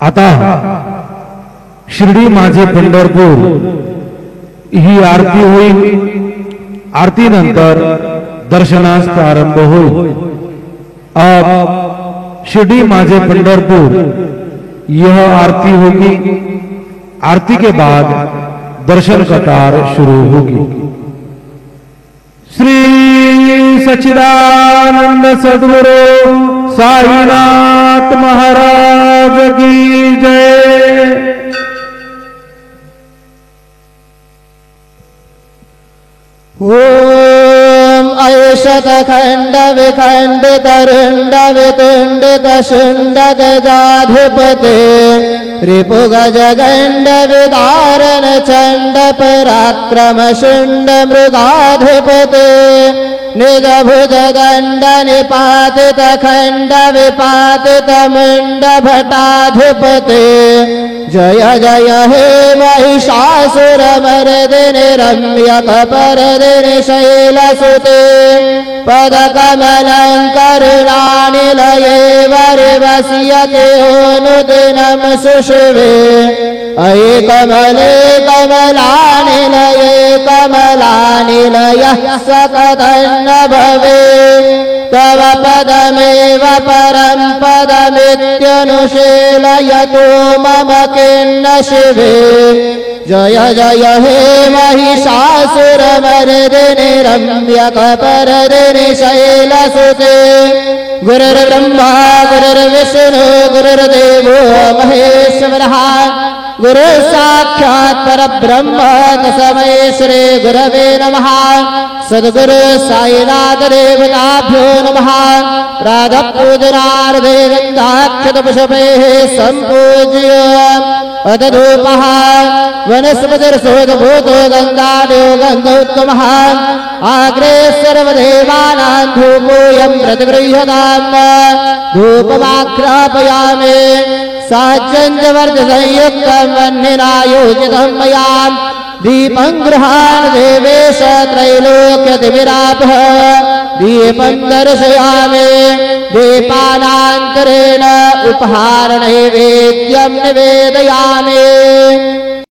आता शिर्डी माझे पंढरपूर ही आरती होईल। आरती नंतर दर्शनास प्रारंभ होईल। अब शिर्डी माझे पंढरपुर यह आरती होगी। आरती के बाद दर्शन कतार शुरू होगी। श्री सच्चिदानंद सद्गुरु साईनाथ महाराज की जय। ओम ऐशत खंड विखंडित रुंड वितुंडित शुंड गजाधिपते रिपु गज गंड विदारण चंड पराक्रम शुंड मृगाधिपते निज भुज दंड निपातित खंड विपातित मुंड भटाधिपते जय जय हे महिषासुर मर्दिनि रम्यक परदिनि शैलसुते पद कमलं करुणानिलये वरिवस्यते अनुदिनं सुषुवे अये कमले कमलानिलये कमलानिलयः सकतं न भवे तव पदमेव परं पदमित्यनुशीलयतु मम किन्न शिवे जय जय हे महिषासुरमर्दिनि रम्यक परदिनि शैलसुते गुरुर्ब्रह्मा गुरुर्विष्णु गुरुर्देवो महेश्वरः गुरु साक्षात् परब्रह्म तस्मै श्री गुरवे नमः। सद्गुरु साईनाथ देवताभ्यो नमः। प्रातःपूजनार्थे गन्धाक्षतपुष्पैः सम्पूज्य अदधूपः वनस्पतिर्सोदभूतो गन्धाढ्यो गन्धोत्तमः आग्रे सर्वदेवानां धूपोऽयं प्रतिगृह्यताम् धूपमाघ्रापयामि साज्यञ्जवर्धसंयुक्तं वह्निनायोजितं मया दीपं गृहाण देवेश त्रैलोक्यतिविरापः दीपं दर्शयामि दीपानान्तरेण उपहार नैवेद्यं निवेदयामि।